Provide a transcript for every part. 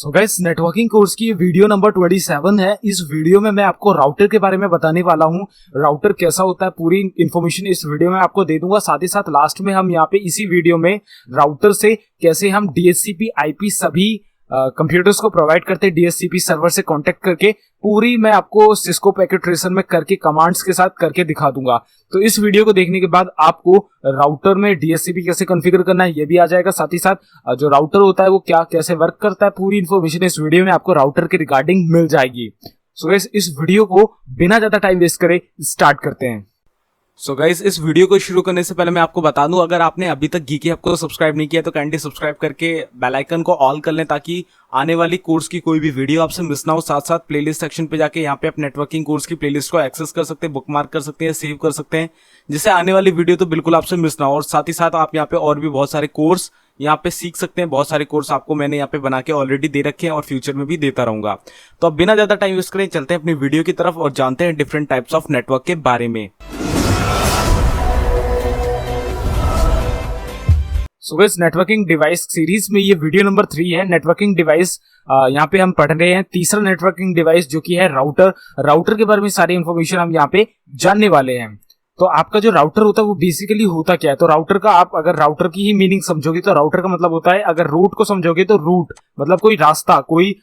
So guys, networking course की video number 27 है। इस वीडियो में मैं आपको राउटर के बारे में बताने वाला हूं। राउटर कैसा होता है, पूरी इन्फॉर्मेशन इस वीडियो में आपको दे दूंगा। साथ ही साथ लास्ट में हम यहाँ पे इसी वीडियो में राउटर से कैसे हम डीएचसीपी आईपी सभी कंप्यूटर्स को प्रोवाइड करते हैं, डीएचसीपी सर्वर से कांटेक्ट करके पूरी मैं आपको सिस्को पैकेट ट्रेसर में करके कमांड्स के साथ करके दिखा दूंगा। तो इस वीडियो को देखने के बाद आपको राउटर में डीएचसीपी कैसे कॉन्फ़िगर करना है ये भी आ जाएगा। साथ ही साथ जो राउटर होता है वो क्या कैसे वर्क करता है, पूरी इन्फॉर्मेशन इस वीडियो में आपको राउटर के रिगार्डिंग मिल जाएगी। सो गाइस, इस वीडियो को बिना ज्यादा टाइम वेस्ट करे स्टार्ट करते हैं। सो गाइस, इस वीडियो को शुरू करने से पहले मैं आपको बता दूं, अगर आपने अभी तक गीकी हब को सब्सक्राइब नहीं किया तो काइंडली सब्सक्राइब करके बेल आइकन को ऑल कर लें ताकि आने वाली कोर्स की कोई भी वीडियो आपसे मिस ना हो। साथ साथ प्लेलिस्ट सेक्शन पे जाके यहाँ पे आप नेटवर्किंग कोर्स की प्लेलिस्ट को एक्सेस कर सकते हैं, बुकमार्क कर सकते हैं, सेव कर सकते हैं, जिससे आने वाली वीडियो तो बिल्कुल आपसे मिस ना हो। और साथ ही साथ आप यहाँ पे और भी बहुत सारे कोर्स यहाँ पे सीख सकते हैं। बहुत सारे कोर्स आपको मैंने यहाँ पे बना के ऑलरेडी दे रखे हैं और फ्यूचर में भी देता रहूंगा। तो अब बिना ज्यादा टाइम वेस्ट करें चलते हैं अपनी वीडियो की तरफ और जानते हैं डिफरेंट टाइप्स ऑफ नेटवर्क के बारे में। So guys, networking device series में ये वीडियो नंबर 3 है। नेटवर्किंग डिवाइस यहाँ पे हम पढ़ रहे हैं तीसरा नेटवर्किंग डिवाइस जो कि है राउटर। राउटर के बारे में सारी इंफॉर्मेशन हम यहाँ पे जानने वाले हैं। तो आपका जो राउटर होता है वो बेसिकली होता क्या है, तो राउटर का आप अगर राउटर की ही मीनिंग समझोगे तो राउटर का मतलब होता है, अगर रूट को समझोगे तो रूट मतलब कोई रास्ता, कोई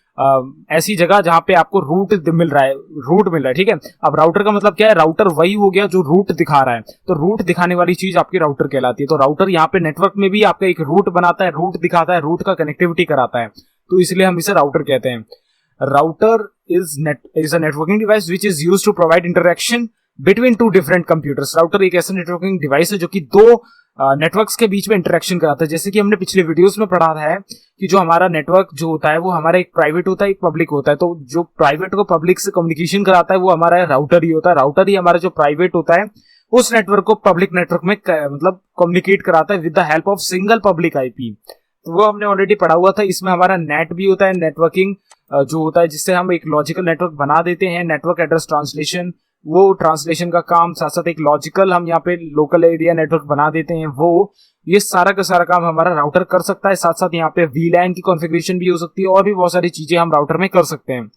ऐसी जगह जहां पे आपको रूट मिल रहा है, ठीक है। अब राउटर का मतलब क्या है, राउटर वही हो गया जो रूट दिखा रहा है। तो रूट दिखाने वाली चीज आपकी राउटर कहलाती है। तो राउटर यहाँ पे नेटवर्क में भी आपका एक रूट बनाता है, रूट दिखाता है, रूट का कनेक्टिविटी कराता है, तो इसलिए हम इसे राउटर कहते हैं। Router is a networking device which is used to provide interaction between two different computers. Router एक ऐसा नेटवर्किंग डिवाइस है जो कि दो नेटवर्क्स के बीच में इंटरेक्शन कराता है। जैसे कि हमने पिछले वीडियोस में पढ़ा है कि जो हमारा नेटवर्क जो होता है वो हमारा एक प्राइवेट होता है, एक पब्लिक होता है। तो जो प्राइवेट को पब्लिक से कम्युनिकेशन कराता है वो हमारा राउटर ही होता है। राउटर ही हमारा जो प्राइवेट होता है उस नेटवर्क को पब्लिक नेटवर्क में मतलब कम्युनिकेट कराता है with the help of single public IP. तो वो हमने ऑलरेडी पढ़ा हुआ था। इसमें हमारा नेट भी होता है, नेटवर्किंग जो होता है जिससे हम एक लॉजिकल नेटवर्क बना देते हैं, नेटवर्क एड्रेस ट्रांसलेशन, वो ट्रांसलेशन का काम, साथ साथ एक लॉजिकल हम यहाँ पे लोकल एरिया नेटवर्क बना देते हैं, वो ये सारा का सारा काम हमारा राउटर कर सकता है। साथ साथ यहाँ पे वीलैन की कॉन्फ़िगरेशन भी हो सकती है और भी बहुत सारी चीजें हम राउटर में कर सकते हैं।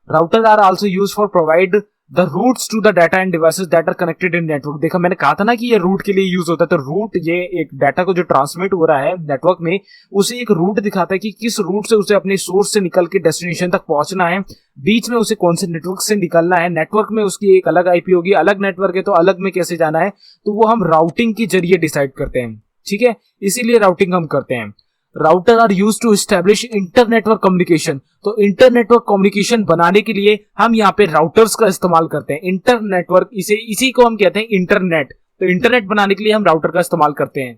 Router are also used for provide the routes to the data and devices that are connected in network. देखा, मैंने कहा था ना कि ये रूट के लिए यूज होता है। तो रूट ये एक डाटा को जो ट्रांसमिट हो रहा है नेटवर्क में उसे एक रूट दिखाता है कि किस रूट से उसे अपने सोर्स से निकल के डेस्टिनेशन तक पहुंचना है, बीच में उसे कौन से नेटवर्क से निकलना है। नेटवर्क में उसकी एक अलग आईपी होगी, अलग नेटवर्क है तो अलग में कैसे जाना है, तो वो हम राउटिंग के जरिए डिसाइड करते हैं, ठीक है। इसीलिए राउटिंग हम करते हैं। Router are used to establish inter network communication. तो इंटर नेटवर्क कम्युनिकेशन बनाने के लिए हम यहाँ पे राउटर्स का इस्तेमाल करते हैं। इंटर नेटवर्क इसी को हम कहते हैं इंटरनेट। तो इंटरनेट बनाने के लिए हम राउटर का इस्तेमाल करते हैं।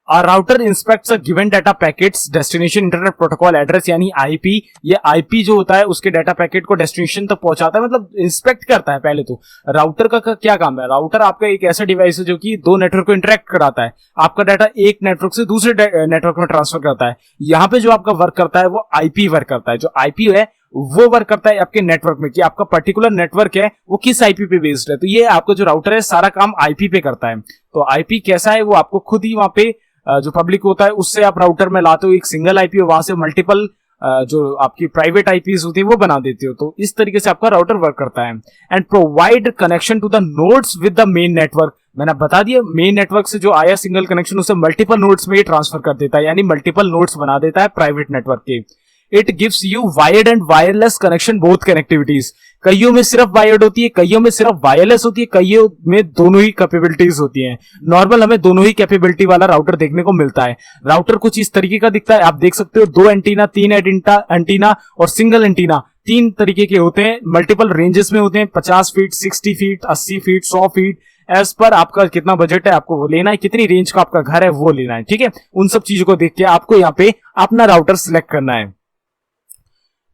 A router inspects a given data packets destination internet protocol address यानी IP। ये IP जो होता है उसके डाटा पैकेट को डेस्टिनेशन तक पहुंचाता है, मतलब इंस्पेक्ट करता है। पहले तो राउटर का क्या काम है, राउटर आपका एक ऐसा डिवाइस है जो कि दो नेटवर्क को इंटरेक्ट कराता है, आपका डाटा एक नेटवर्क से दूसरे नेटवर्क में ट्रांसफर करता है। यहाँ पे जो आपका वर्क करता है वो IP वर्क करता है। जो IP है वो वर्क करता है आपके नेटवर्क में कि आपका पर्टिकुलर नेटवर्क है वो किस आईपी पे बेस्ड है। तो ये आपका जो राउटर है सारा काम आईपी पे करता है। तो आईपी कैसा है वो आपको खुद ही वहां पे जो पब्लिक होता है उससे आप राउटर में लाते हो, एक सिंगल आईपी वहां से मल्टीपल जो आपकी प्राइवेट आईपीज होती है वो बना देते हो। तो इस तरीके से आपका राउटर वर्क करता है। And provide connection to the nodes with the main network. मैंने बता दिया, मेन नेटवर्क से जो आया सिंगल कनेक्शन उसे मल्टीपल नोड्स में ट्रांसफर कर देता है, यानी मल्टीपल नोड्स बना देता है प्राइवेट नेटवर्क के। It gives you wired and wireless connection both connectivities. कईयों में सिर्फ वायर्ड होती है, कईयों में सिर्फ वायरलेस होती है, कईयों में दोनों ही कैपेबिलिटीज होती हैं। नॉर्मल हमें दोनों ही कैपेबिलिटी वाला राउटर देखने को मिलता है। राउटर कुछ इस तरीके का दिखता है, आप देख सकते हो 2 एंटीना, 3 एंटीना और सिंगल एंटीना, 3 तरीके के होते हैं। मल्टीपल रेंजेस में होते हैं, 50 फीट, 60 फीट, 80 फीट, 100 फीट। एज पर आपका कितना बजट है, आपको वो लेना है, कितनी रेंज का आपका घर है वो लेना है, ठीक है। उन सब चीजों को देख के आपको यहाँ पे अपना राउटर सिलेक्ट करना है।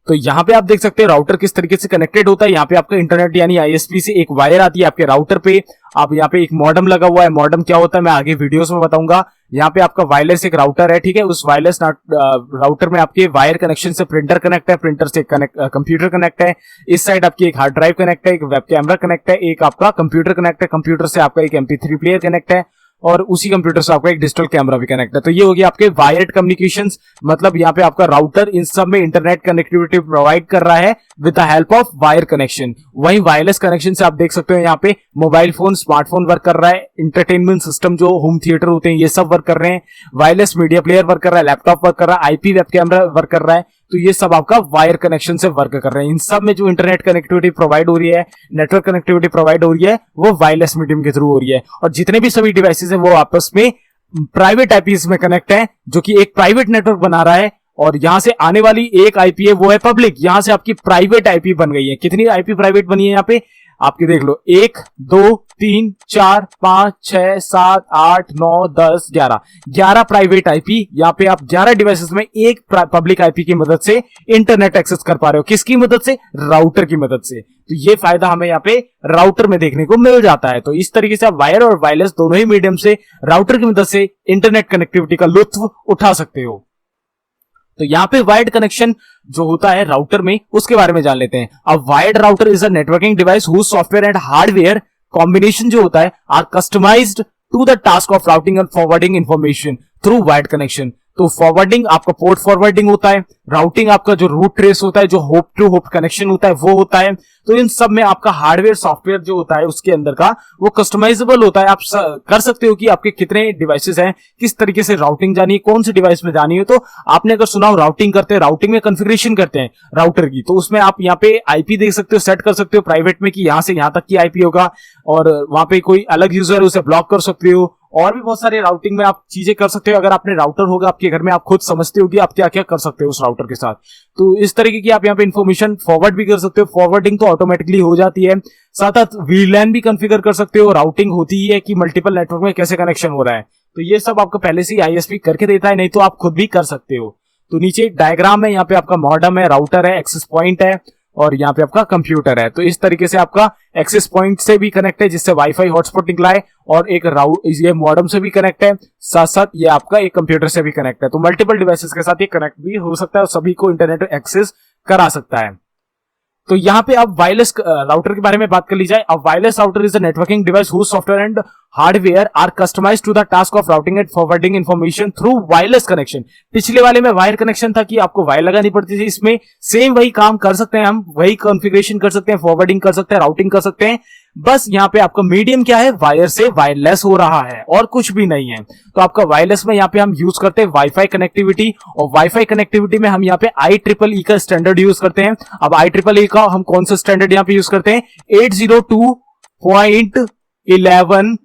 तो यहाँ पे आप देख सकते हैं राउटर किस तरीके से कनेक्टेड होता है। यहाँ पे आपका इंटरनेट यानी आईएसपी से एक वायर आती है आपके राउटर पे। आप यहाँ पे एक मॉडेम लगा हुआ है। मॉडेम क्या होता है मैं आगे वीडियोस में बताऊंगा। यहाँ पे आपका वायरलेस एक राउटर है, ठीक है। उस वायरलेस राउटर में आपके वायर कनेक्शन से प्रिंटर कनेक्ट है, प्रिंटर से कंप्यूटर कनेक्ट है। इस साइड आपकी एक हार्ड ड्राइव कनेक्ट है, एक वेब कैमरा कनेक्ट है, एक आपका कंप्यूटर कनेक्ट है, कंप्यूटर से आपका एक MP3 प्लेयर कनेक्ट है और उसी कंप्यूटर से आपका एक डिजिटल कैमरा भी कनेक्ट है। तो ये हो गया आपके वायर्ड कम्युनिकेशंस, मतलब यहाँ पे आपका राउटर इन सब में इंटरनेट कनेक्टिविटी प्रोवाइड कर रहा है with the help of wire connection. वहीं वायरलेस कनेक्शन से आप देख सकते हो यहाँ पे मोबाइल फोन, स्मार्टफोन वर्क कर रहा है, इंटरटेनमेंट सिस्टम जो होम थिएटर होते हैं ये सब वर्क कर रहे हैं, वायरलेस मीडिया प्लेयर वर्क कर रहा है, लैपटॉप वर्क कर रहा है, आईपी वेब कैमरा वर्क कर रहा है। तो ये सब आपका वायर कनेक्शन से वर्क कर रहे हैं। इन सब में जो इंटरनेट कनेक्टिविटी प्रोवाइड हो रही है, नेटवर्क कनेक्टिविटी प्रोवाइड हो रही है, वो वायरलेस मीडियम के थ्रू हो रही है। और जितने भी सभी डिवाइसेस हैं वो आपस में प्राइवेट आईपीज में कनेक्ट है, जो कि एक प्राइवेट नेटवर्क बना रहा है। और यहां से आने वाली एक आईपी है वो है पब्लिक, यहां से आपकी प्राइवेट आईपी बन गई है। कितनी आईपी प्राइवेट बनी है यहाँ पे आपके देख लो, 1 2 3 4 5 6 7 8 9 10 11 प्राइवेट आईपी। यहाँ पे आप 11 डिवाइसेस में एक पब्लिक आईपी की मदद से इंटरनेट एक्सेस कर पा रहे हो। किसकी मदद से? राउटर की मदद से। तो ये फायदा हमें यहाँ पे राउटर में देखने को मिल जाता है। तो इस तरीके से आप वायर और वायरलेस दोनों ही मीडियम से राउटर की मदद से इंटरनेट कनेक्टिविटी का लुत्फ उठा सकते हो। तो यहाँ पे वायर्ड कनेक्शन जो होता है राउटर में, उसके बारे में जान लेते हैं। अब wired router is a networking device whose software and hardware combination जो होता है are customised to the task of routing and forwarding information through wired connection. तो फॉरवर्डिंग आपका पोर्ट फॉरवर्डिंग होता है, राउटिंग आपका जो रूट ट्रेस होता है, जो होप टू होप कनेक्शन होता है वो होता है। तो इन सब में आपका हार्डवेयर सॉफ्टवेयर जो होता है उसके अंदर का वो कस्टमाइजेबल होता है। आप कर सकते हो कि आपके कितने डिवाइसेस हैं, किस तरीके से राउटिंग जानी है, कौन से डिवाइस में जानी है। तो आपने अगर सुना हो राउटिंग करते हैं, राउटिंग में कॉन्फ़िगरेशन करते हैं राउटर की, तो उसमें आप यहाँ पे आईपी देख सकते हो, सेट कर सकते हो प्राइवेट में कि यहां से यहां तक की आईपी होगा, और वहां पे कोई अलग यूजर है उसे ब्लॉक कर सकते हो। और भी बहुत सारे राउटिंग में आप चीजें कर सकते हो। अगर आपने राउटर होगा आपके घर में, आप खुद समझते हो कि आप क्या क्या कर सकते हो उस राउटर के साथ। तो इस तरीके की आप यहाँ पे इंफॉर्मेशन फॉरवर्ड भी कर सकते हो। फॉरवर्डिंग तो ऑटोमेटिकली हो जाती है, साथ साथ वीलैन भी कॉन्फ़िगर कर सकते हो। राउटिंग होती ही है कि मल्टीपल नेटवर्क में कैसे कनेक्शन हो रहा है। तो ये सब आपको पहले से ही आईएसपी करके देता है, नहीं तो आप खुद भी कर सकते हो। तो नीचे एक डायग्राम है, यहाँ पे आपका मॉडेम है, राउटर है, एक्सेस पॉइंट है, और यहाँ पे आपका कंप्यूटर है। तो इस तरीके से आपका एक्सेस पॉइंट से भी कनेक्ट है जिससे वाईफाई हॉटस्पॉट निकला है, और एक ये मॉडेम से भी कनेक्ट है, साथ साथ ये आपका एक कंप्यूटर से भी कनेक्ट है। तो मल्टीपल डिवाइसेस के साथ ये कनेक्ट भी हो सकता है और सभी को इंटरनेट एक्सेस करा सकता है। तो यहाँ पे अब वायरलेस राउटर के बारे में बात कर ली जाए। अब wireless router is a networking device whose software and hardware are customised to the task of routing and forwarding information through wireless connection. पिछले वाले में वायर कनेक्शन था कि आपको वायर लगानी पड़ती थी, इसमें सेम वही काम कर सकते हैं हम, वही कॉन्फ़िगरेशन कर सकते हैं, फॉरवर्डिंग कर सकते हैं, राउटिंग कर सकते हैं। बस यहाँ पे आपका मीडियम क्या है, वायर से वायरलेस हो रहा है और कुछ भी नहीं है। तो आपका वायरलेस में यहाँ पे हम यूज करते हैं वाईफाई कनेक्टिविटी, और वाईफाई कनेक्टिविटी में हम यहाँ पे IEEE का स्टैंडर्ड यूज करते हैं। अब IEEE का हम कौन सा स्टैंडर्ड यहाँ पे यूज करते हैं, 802.11an,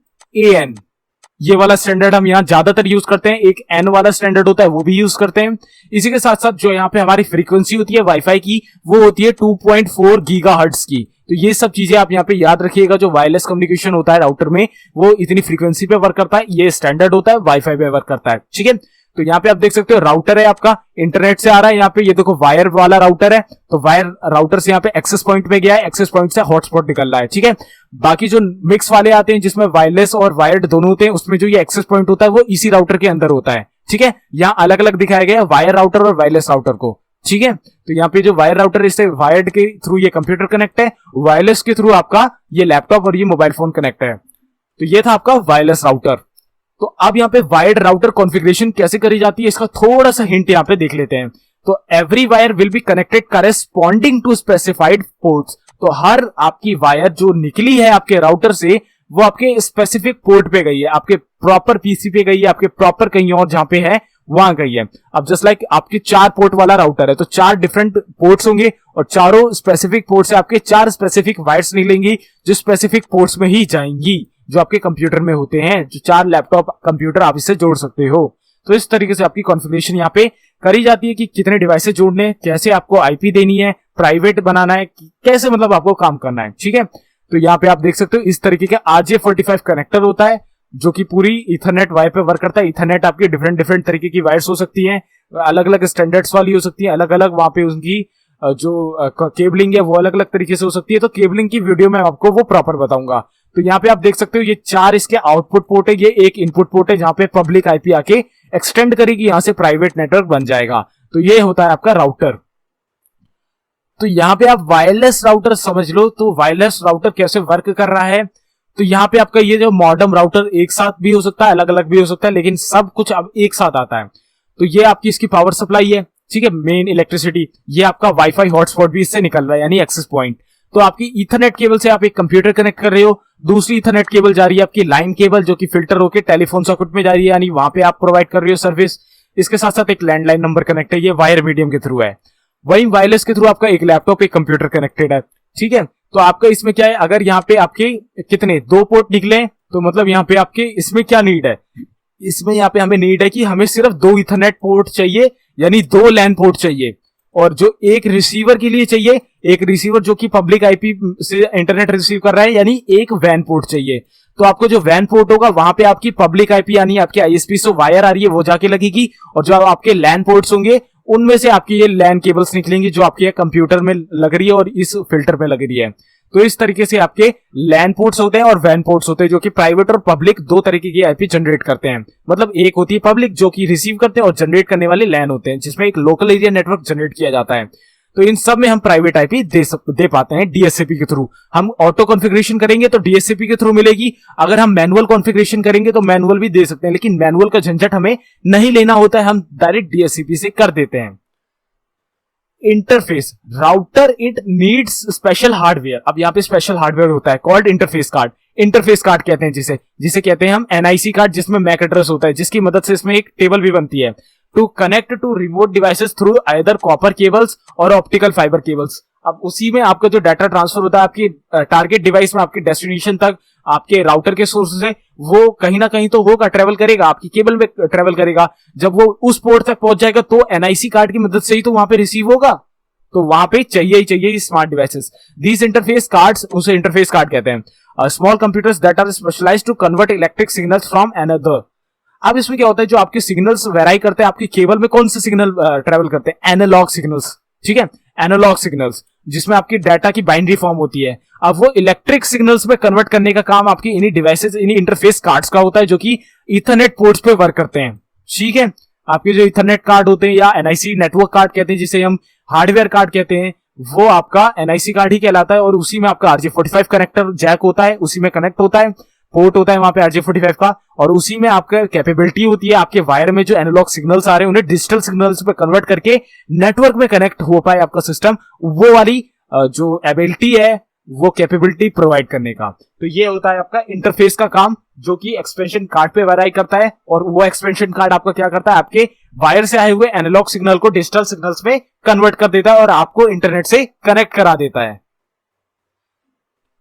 ये वाला स्टैंडर्ड हम यहाँ ज्यादातर यूज करते हैं। एक N वाला स्टैंडर्ड होता है वो भी यूज करते हैं। इसी के साथ साथ जो यहाँ पे हमारी फ्रीक्वेंसी होती है वाईफाई की, वो होती है 2.4 गीगाहर्ट्ज की। तो ये सब चीजें आप यहाँ पे याद रखिएगा। जो वायरलेस कम्युनिकेशन होता है राउटर में वो इतनी फ्रीक्वेंसी पे वर्क करता है, ये स्टैंडर्ड होता है, वाईफाई पे वर्क करता है। ठीक है, तो यहाँ पे आप देख सकते हो राउटर है आपका, इंटरनेट से आ रहा है। यहाँ पे ये देखो वायर वाला राउटर है, तो वायर राउटर से यहाँ पे एक्सेस पॉइंट में गया है, एक्सेस पॉइंट से हॉटस्पॉट निकल रहा है। ठीक है, बाकी जो मिक्स वाले आते हैं जिसमें वायरलेस और वायर्ड दोनों होते हैं, उसमें जो ये एक्सेस पॉइंट होता है वो इसी राउटर के अंदर होता है। ठीक है, यहाँ अलग अलग दिखाया गया वायर राउटर और वायरलेस राउटर को। ठीक है, तो यहाँ पे जो वायर राउटर इससे वायर्ड के थ्रू ये कंप्यूटर कनेक्ट है, वायरलेस के थ्रू आपका ये लैपटॉप और ये मोबाइल फोन कनेक्ट है। तो ये था आपका वायरलेस राउटर। तो अब यहाँ पे वायर्ड राउटर कॉन्फ़िगरेशन कैसे करी जाती है इसका थोड़ा सा हिंट यहाँ पे देख लेते हैं। तो every wire will be connected corresponding to specified ports. तो हर आपकी वायर जो निकली है आपके राउटर से वो आपके स्पेसिफिक पोर्ट पे गई है, आपके प्रॉपर पीसी पे गई है, आपके प्रॉपर कहीं और जहां पे है वहां गई है। अब जस्ट लाइक आपके 4 पोर्ट वाला राउटर है तो 4 डिफरेंट पोर्ट्स होंगे और चारों स्पेसिफिक पोर्ट से आपके 4 स्पेसिफिक वायर्स निकलेंगी जो स्पेसिफिक पोर्ट्स में ही जाएंगी, जो आपके कंप्यूटर में होते हैं, जो 4 लैपटॉप कंप्यूटर आप इससे जोड़ सकते हो। तो इस तरीके से आपकी कॉन्फ़िगरेशन यहाँ पे करी जाती है कि कितने डिवाइसेस जोड़ने हैं, कैसे आपको आईपी देनी है, प्राइवेट बनाना है, कैसे मतलब आपको काम करना है। ठीक है, तो यहाँ पे आप देख सकते हो इस तरीके का RJ45 कनेक्टर होता है जो कि पूरी इथरनेट वायर पे वर्क करता है। इथरनेट आपकी डिफरेंट तरीके की वायर्स हो सकती हैं, अलग अलग स्टैंडर्ड्स वाली हो सकती है, अलग अलग वहां पे उनकी जो केबलिंग है वो अलग अलग तरीके से हो सकती है। तो केबलिंग की वीडियो में आपको वो प्रॉपर बताऊंगा। तो यहाँ पे आप देख सकते हो ये 4 इसके आउटपुट पोर्ट है, ये एक इनपुट पोर्ट है जहां पे पब्लिक आईपी आके एक्सटेंड करेगी, यहां से प्राइवेट नेटवर्क बन जाएगा। तो ये होता है आपका राउटर। तो यहाँ पे आप वायरलेस राउटर समझ लो। तो वायरलेस राउटर कैसे वर्क कर रहा है, तो यहाँ पे आपका ये जो मॉडेम राउटर एक साथ भी हो सकता है, अलग अलग भी हो सकता है, लेकिन सब कुछ अब एक साथ आता है। तो ये आपकी इसकी पावर सप्लाई है, ठीक है, मेन इलेक्ट्रिसिटी। ये आपका वाईफाई हॉटस्पॉट भी इससे निकल रहा है, यानी एक्सेस पॉइंट। तो आपकी ईथरनेट केबल से आप एक कंप्यूटर कनेक्ट कर रहे हो, दूसरी ईथरनेट केबल जा रही है आपकी लाइन केबल, जो कि फिल्टर होकर टेलीफोन सॉकेट में जा रही है, यानी वहां पे आप प्रोवाइड कर रहे हो सर्विस। इसके साथ साथ एक लैंडलाइन नंबर कनेक्ट है, ये वायर मीडियम के थ्रू है। वही वायरलेस के थ्रू आपका एक लैपटॉप, एक कंप्यूटर कनेक्टेड है, ठीक है। तो आपका इसमें क्या है, अगर यहाँ पे आपके कितने 2 पोर्ट निकले, तो मतलब यहाँ पे आपके इसमें क्या नीड है, इसमें यहाँ पे हमें नीड है कि हमें सिर्फ 2 इथरनेट पोर्ट चाहिए, यानी 2 लैन पोर्ट चाहिए, और जो एक रिसीवर के लिए चाहिए, एक रिसीवर जो कि पब्लिक आईपी से इंटरनेट रिसीव कर रहा है, यानी एक वैन पोर्ट चाहिए। तो आपको जो वैन पोर्ट होगा वहां पे आपकी पब्लिक आईपी यानी आपके आईएसपी से वायर आ रही है वो जाके लगेगी, और जो आपके लैन पोर्ट्स होंगे उनमें से आपकी ये लैन केबल्स निकलेंगी जो आपके कंप्यूटर में लग रही है और इस फिल्टर में लग रही है। तो इस तरीके से आपके लैन पोर्ट्स होते हैं और वैन पोर्ट्स होते हैं, जो कि प्राइवेट और पब्लिक 2 तरीके की आईपी जनरेट करते हैं। मतलब एक होती है पब्लिक जो कि रिसीव करते हैं, और जनरेट करने वाले लैन होते हैं जिसमें एक लोकल एरिया नेटवर्क जनरेट किया जाता है। तो इन सब में हम प्राइवेट आईपी दे पाते हैं डीएससीपी के थ्रू। हम ऑटो कॉन्फ़िगरेशन करेंगे तो डीएससीपी के थ्रू मिलेगी, अगर हम मैनुअल कॉन्फ़िगरेशन करेंगे तो मैनुअल भी दे सकते हैं, लेकिन मैनुअल का झंझट हमें नहीं लेना होता है, हम डायरेक्ट डीएससीपी से कर देते हैं। Interface router it needs special hardware. अब यहाँ पे स्पेशल हार्डवेयर होता है called interface card. Interface card कहते हैं जिसे कहते हैं हम एनआईसी कार्ड, जिसमें मैक एड्रेस होता है, जिसकी मदद से इसमें एक टेबल भी बनती है to connect to remote devices through either copper cables और ऑप्टिकल फाइबर केबल्स। अब उसी में आपका जो डाटा ट्रांसफर होता है आपकी टारगेट डिवाइस में, आपके डेस्टिनेशन तक, आपके राउटर के सोर्स से, वो कहीं ना कहीं तो होगा, ट्रेवल करेगा, आपकी केबल में ट्रेवल करेगा। जब वो उस पोर्ट तक पहुंच जाएगा तो एनआईसी कार्ड की मदद से ही तो वहां पे रिसीव होगा, तो वहां पे चाहिए ही चाहिए smart devices. These interface cards, उसे इंटरफेस कार्ड कहते हैं। Small computers that are specialised to convert electric signals from another. अब इसमें क्या होता है, जो आपके सिग्नल्स वेराई करते हैं, आपकी केबल में कौन से सिग्नल ट्रेवल करते हैं, एनालॉग सिग्नल्स, ठीक है, एनालॉग सिग्नल्स, जिसमें आपकी डाटा की बाइनरी फॉर्म होती है। अब वो इलेक्ट्रिक सिग्नल्स में कन्वर्ट करने का काम आपकी इन्हीं डिवाइसेस, इन्हीं इंटरफेस कार्ड्स का होता है, जो कि ईथरनेट पोर्ट्स पे वर्क करते हैं, ठीक है। आपके जो ईथरनेट कार्ड होते हैं या एनआईसी नेटवर्क कार्ड कहते हैं, जिसे हम हार्डवेयर कार्ड कहते हैं, वो आपका एनआईसी कार्ड ही कहलाता है, और उसी में आपका RJ45 कनेक्टर जैक होता है, उसी में कनेक्ट होता है, पोर्ट होता है वहां पे RJ45 का, और उसी में आपका कैपेबिलिटी होती है आपके वायर में जो एनालॉग सिग्नल्स आ रहे हैं उन्हें डिजिटल सिग्नल्स पे कन्वर्ट करके नेटवर्क में कनेक्ट हो पाए आपका सिस्टम, वो वाली जो एबिलिटी है, वो कैपेबिलिटी प्रोवाइड करने का। तो ये होता है आपका इंटरफेस का काम, जो कि एक्सपेंशन कार्ड पे वेराई करता है, और वो एक्सपेंशन कार्ड आपका क्या करता है, आपके वायर से आए हुए एनालॉग सिग्नल को डिजिटल सिग्नल्स में कन्वर्ट कर देता है और आपको इंटरनेट से कनेक्ट करा देता है।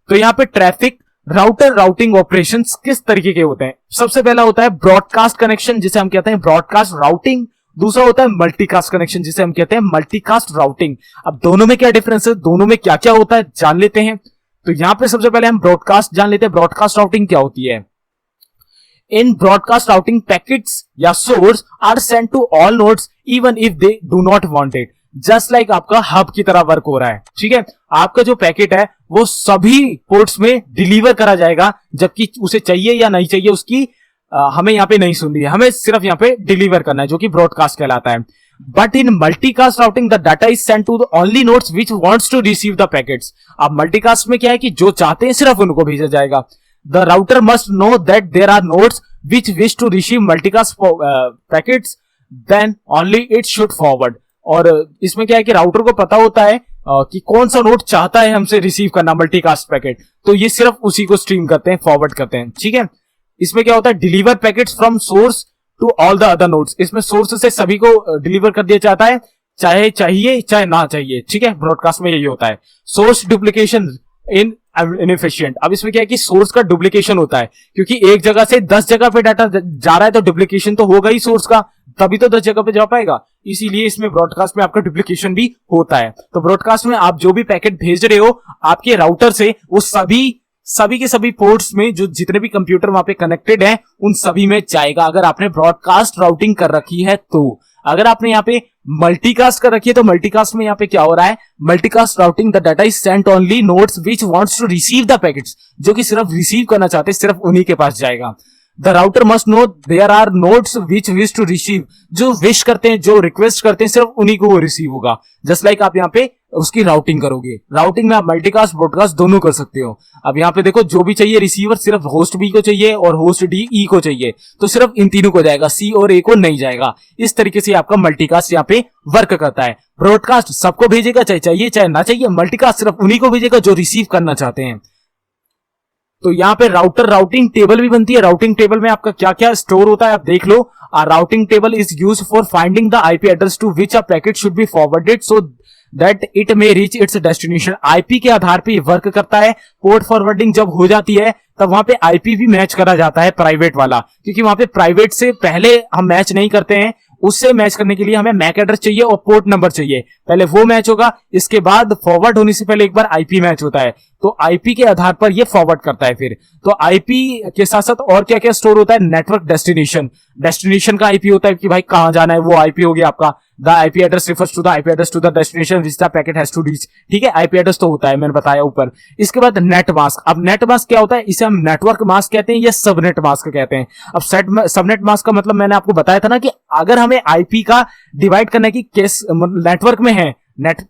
तो यहाँ पे ट्रैफिक राउटर राउटिंग ऑपरेशंस किस तरीके के होते हैं। सबसे पहला होता है ब्रॉडकास्ट कनेक्शन, जिसे हम कहते हैं ब्रॉडकास्ट राउटिंग। दूसरा होता है मल्टीकास्ट कनेक्शन, जिसे हम कहते हैं मल्टीकास्ट राउटिंग। अब दोनों में क्या डिफरेंस है, दोनों में क्या क्या होता है जान लेते हैं। तो यहां पे सबसे पहले हम ब्रॉडकास्ट जान लेते हैं। ब्रॉडकास्ट राउटिंग क्या होती है। इन ब्रॉडकास्ट राउटिंग पैकेट्स या source are send to all nodes even if they do not want it. Just like आपका हब की तरह वर्क हो रहा है, ठीक है। आपका जो पैकेट है वो सभी पोर्ट्स में डिलीवर करा जाएगा, जबकि उसे चाहिए या नहीं चाहिए उसकी हमें यहाँ पे नहीं सुननी है, हमें सिर्फ यहाँ पे डिलीवर करना है, जो कि ब्रॉडकास्ट कहलाता है। But in multicast routing the data is send to the only nodes which wants to receive the packets. अब मल्टीकास्ट में क्या है कि जो चाहते हैं सिर्फ उनको भेजा जाएगा। The router must know that there are nodes which wish to receive multicast packets, then only it should forward. और इसमें क्या है कि राउटर को पता होता है कि कौन सा नोड चाहता है हमसे रिसीव करना मल्टीकास्ट पैकेट, तो ये सिर्फ उसी को स्ट्रीम करते हैं, फॉरवर्ड करते हैं, ठीक है। इसमें क्या होता है, deliver packets from source to all the other nodes. इसमें सोर्स से सभी को डिलीवर कर दिया जाता है, चाहे चाहिए चाहे ना चाहिए, ठीक है। ब्रॉडकास्ट में यही होता है। सोर्स डुप्लीकेशन इन इनएफिशिएंट। अब इसमें क्या है कि सोर्स का डुप्लीकेशन होता है, क्योंकि एक जगह से 10 जगह पे डाटा जा रहा है तो डुप्लीकेशन तो होगा ही सोर्स का, तभी तो 10 जगह पे जा पाएगा। इसीलिए इसमें ब्रॉडकास्ट में आपका डुप्लीकेशन भी होता है। तो ब्रॉडकास्ट में आप जो भी पैकेट भेज रहे हो आपके राउटर से, वो सभी के सभी पोर्ट्स में जो जितने भी कंप्यूटर वहां पे कनेक्टेड हैं उन सभी में जाएगा, अगर आपने ब्रॉडकास्ट राउटिंग कर रखी है तो। अगर आपने यहाँ पे मल्टीकास्ट कर रखी है तो मल्टीकास्ट में यहाँ पे क्या हो रहा है, multicast routing the data is sent only nodes which wants to receive the packets, जो कि सिर्फ रिसीव करना चाहते हैं, सिर्फ उन्हीं के पास जाएगा। The router must know there are nodes which wish to receive, जो विश करते हैं, जो रिक्वेस्ट करते हैं, सिर्फ उन्हीं को वो रिसीव होगा। जस्ट लाइक आप यहाँ पे उसकी राउटिंग करोगे, राउटिंग में आप मल्टीकास्ट ब्रॉडकास्ट दोनों कर सकते हो। अब यहाँ पे देखो जो भी चाहिए रिसीवर सिर्फ होस्ट बी को चाहिए और होस्ट डी ई को चाहिए, तो सिर्फ इन तीनों को जाएगा, सी और ए को नहीं जाएगा। इस तरीके से आपका मल्टीकास्ट यहाँ पे वर्क करता है। ब्रॉडकास्ट सबको भेजेगा, चाहे चाहिए चाहे ना चाहिए, मल्टीकास्ट सिर्फ उन्हीं को भेजेगा जो रिसीव करना चाहते हैं। तो यहाँ पे राउटर राउटिंग टेबल भी बनती है। राउटिंग टेबल में आपका क्या क्या स्टोर होता है आप देख लो। Routing table is used for finding the IP address to which a packet should be forwarded so that it may reach its destination. IP के आधार पे वर्क करता है। पोर्ट फॉरवर्डिंग जब हो जाती है तब वहां पे आईपी भी मैच करा जाता है प्राइवेट वाला, क्योंकि वहां पे प्राइवेट से पहले हम मैच नहीं करते हैं, उससे मैच करने के लिए हमें मैक एड्रेस चाहिए और पोर्ट नंबर चाहिए, पहले वो मैच होगा, इसके बाद फॉरवर्ड होने से पहले एक बार आईपी मैच होता है, तो आईपी के आधार पर ये फॉरवर्ड करता है। फिर तो आईपी के साथ साथ और क्या क्या स्टोर होता है, नेटवर्क डेस्टिनेशन, डेस्टिनेशन का आईपी होता है कि भाई कहां जाना है, वो आईपी हो गया आपका। The IP address refers to the IP address to the destination which the packet has to reach, ठीक है, आईपी एड्रेस तो होता है, मैंने बताया ऊपर। इसके बाद नेट मास्क। अब नेट मास्क क्या होता है, इसे हम नेटवर्क मास्क कहते हैं या सबनेट मास्क कहते हैं। अब सबनेट मास्क का मतलब मैंने आपको बताया था ना कि अगर हमें आईपी का डिवाइड करना है कि किस नेटवर्क में है,